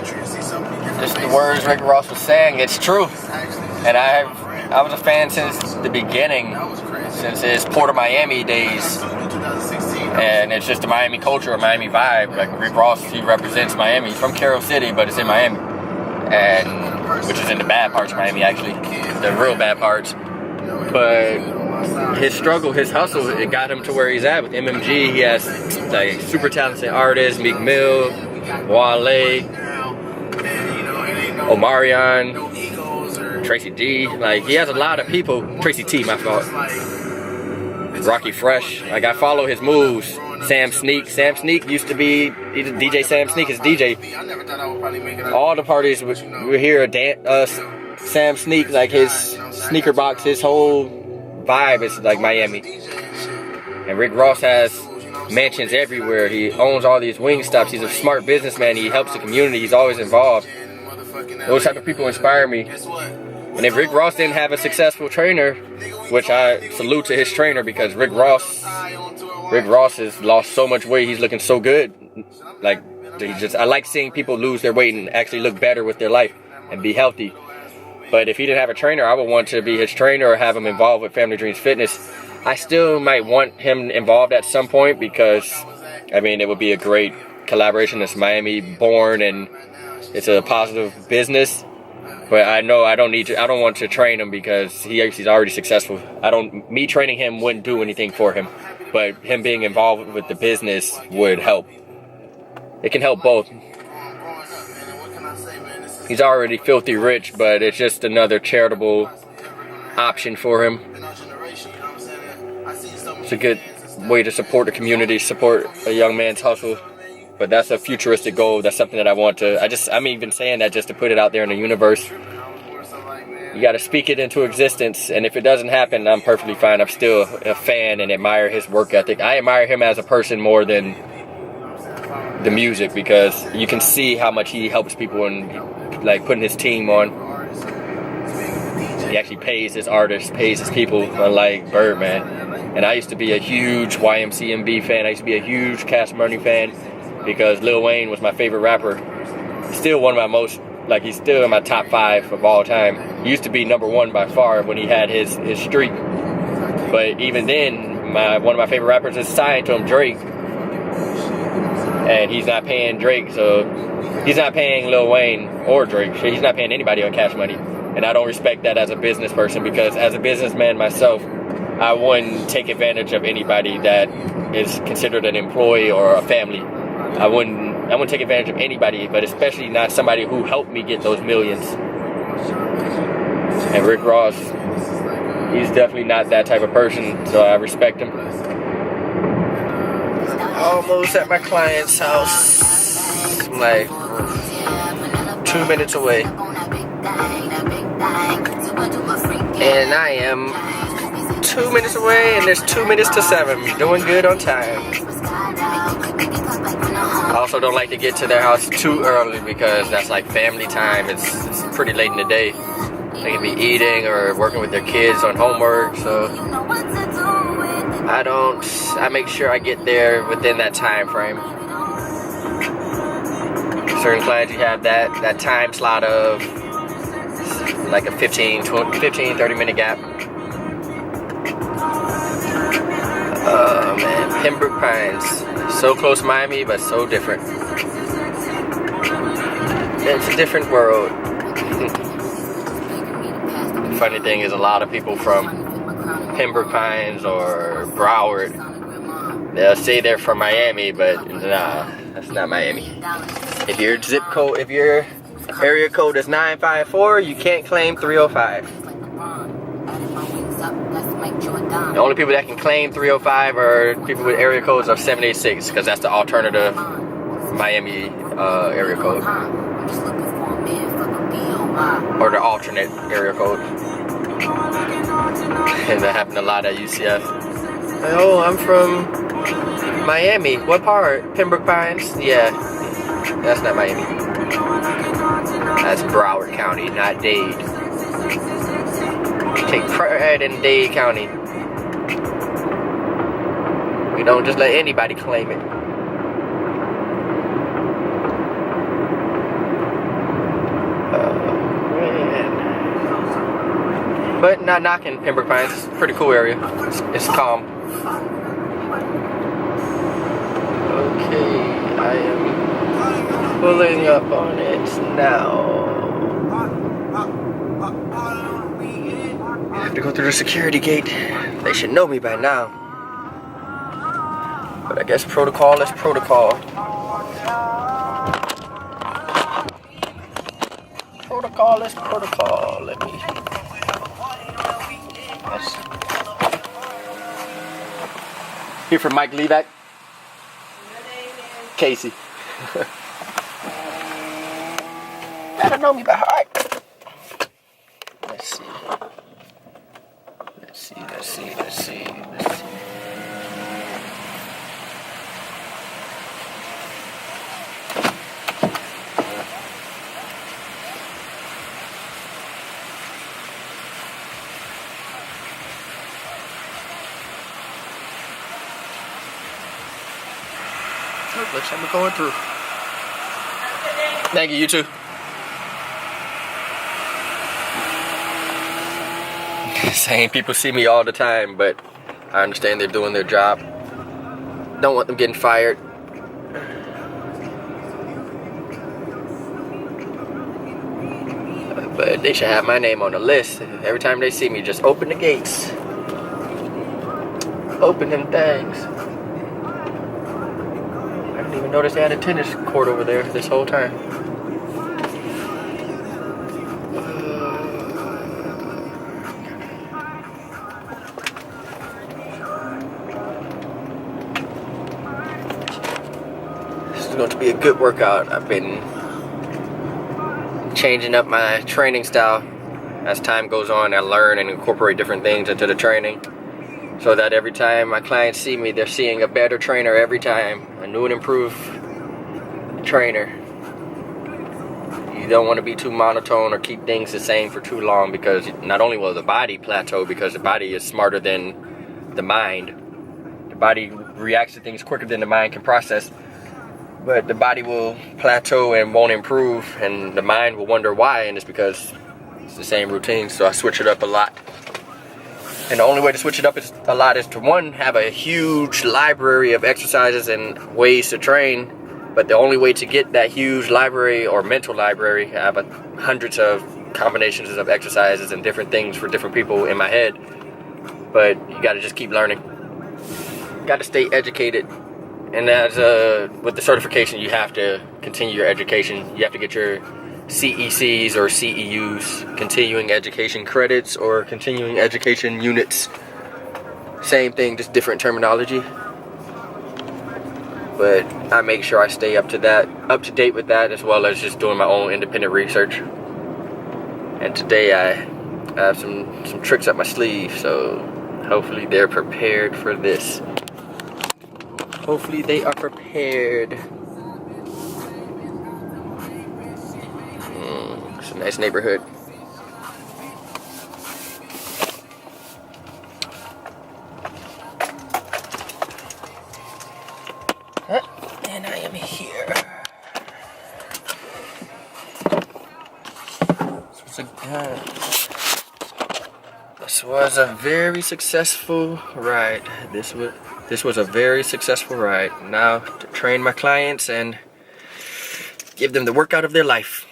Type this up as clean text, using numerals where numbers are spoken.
just the words Rick Ross was saying, it's true. And I was a fan since the beginning, since his Port of Miami days. And it's just the Miami culture, a Miami vibe. Like Rick Ross, he represents Miami. He's from Carroll City, but it's in Miami. And which is in the bad parts of Miami, actually. The real bad parts. But his struggle, his hustle, it got him to where he's at with MMG. He has like super talented artists, Meek Mill, Wale, Omarion, Tracy D. Like, he has a lot of people. Tracy T, my fault. Rocky Fresh. Like, I follow his moves. Sam Sneak. Sam Sneak used to be DJ. Sam Sneak is DJ. All the parties we hear Sam Sneak, like his sneaker box, his whole vibe is like Miami. And Rick Ross has mansions everywhere. He owns all these wing stops. He's a smart businessman. He helps the community. He's always involved. Those type of people inspire me. And if Rick Ross didn't have a successful trainer, which I salute to his trainer, because Rick Ross has lost so much weight. He's looking so good. Like, I like seeing people lose their weight and actually look better with their life and be healthy. But if he didn't have a trainer, I would want to be his trainer or have him involved with Family Dreams Fitness. I still might want him involved at some point because, I mean, it would be a great collaboration. It's Miami born and it's a positive business. But I know I don't want to train him because he's already successful. Me training him wouldn't do anything for him. But him being involved with the business would help. It can help both. He's already filthy rich, but it's just another charitable option for him. It's a good way to support the community, support a young man's hustle. But that's a futuristic goal. That's something that I want to. I'm even saying that just to put it out there in the universe. You got to speak it into existence, and if it doesn't happen, I'm perfectly fine. I'm still a fan and admire his work ethic. I admire him as a person more than the music, because you can see how much he helps people and like putting his team on. He actually pays his artists, pays his people, unlike Birdman. And I used to be a huge YMCMB fan. I used to be a huge Cash Money fan because Lil Wayne was my favorite rapper. Still one of my most, like, he's still in my top 5 of all time. He used to be number 1 by far when he had his streak. But even then, one of my favorite rappers is signed to him, Drake. And he's not paying Drake, so he's not paying Lil Wayne or Drake. He's not paying anybody on Cash Money. And I don't respect that as a business person, because as a businessman myself, I wouldn't take advantage of anybody that is considered an employee or a family. I wouldn't take advantage of anybody, but especially not somebody who helped me get those millions. And Rick Ross, he's definitely not that type of person, so I respect him. Almost at my client's house. I'm like 2 minutes away. And I am 2 minutes away, and there's 2 minutes to 7. Doing good on time. I also don't like to get to their house too early because that's like family time. It's pretty late in the day. They can be eating or working with their kids on homework, so I make sure I get there within that time frame. Certain clients, you have that time slot of like a 15-30 minute gap. Oh man, Pembroke Pines. So close to Miami, but so different. It's a different world. The funny thing is, a lot of people from Pembroke Pines or Broward, they'll say they're from Miami, but nah, that's not Miami. If your zip code, if your area code is 954, you can't claim 305. The only people that can claim 305 are people with area codes of 786, because that's the alternative Miami area code, or the alternate area code. And that happened a lot at UCF. Oh, I'm from Miami. What part? Pembroke Pines? Yeah, that's not Miami. That's Broward County, not Dade. Take pride in Dade County. We don't just let anybody claim it. not knocking Pembroke Pines. It's a pretty cool area. It's calm. Okay, I am pulling up on it now. I have to go through the security gate. They should know me by now. But I guess protocol is protocol. Protocol is protocol. Let's Here from Mike Levac. Casey. Gotta know me by heart. Let's see. Looks like we're going through. Thank you, you too. Same people see me all the time, but I understand they're doing their job. Don't want them getting fired. But they should have my name on the list. Every time they see me, just open the gates. Open them things. I didn't even notice they had a tennis court over there this whole time. This is going to be a good workout. I've been changing up my training style. As time goes on, I learn and incorporate different things into the training, so that every time my clients see me, they're seeing a better trainer every time, a new and improved trainer. You don't want to be too monotone or keep things the same for too long, because not only will the body plateau, because the body is smarter than the mind. The body reacts to things quicker than the mind can process, but the body will plateau and won't improve, and the mind will wonder why, and it's because it's the same routine. So I switch it up a lot. And the only way to switch it up a lot is to, one, have a huge library of exercises and ways to train. But the only way to get that huge library or mental library, I have hundreds of combinations of exercises and different things for different people in my head. But you got to just keep learning. Got to stay educated. And as with the certification, you have to continue your education. You have to get your CECs or CEUs, continuing education credits or continuing education units. Same thing, just different terminology. But I make sure I stay up to date with that, as well as just doing my own independent research. And today I have some tricks up my sleeve, so hopefully they're prepared for this. Hopefully they are prepared. It's a nice neighborhood. And I am here. This was a very successful ride. This was a very successful ride. Now to train my clients and give them the workout of their life.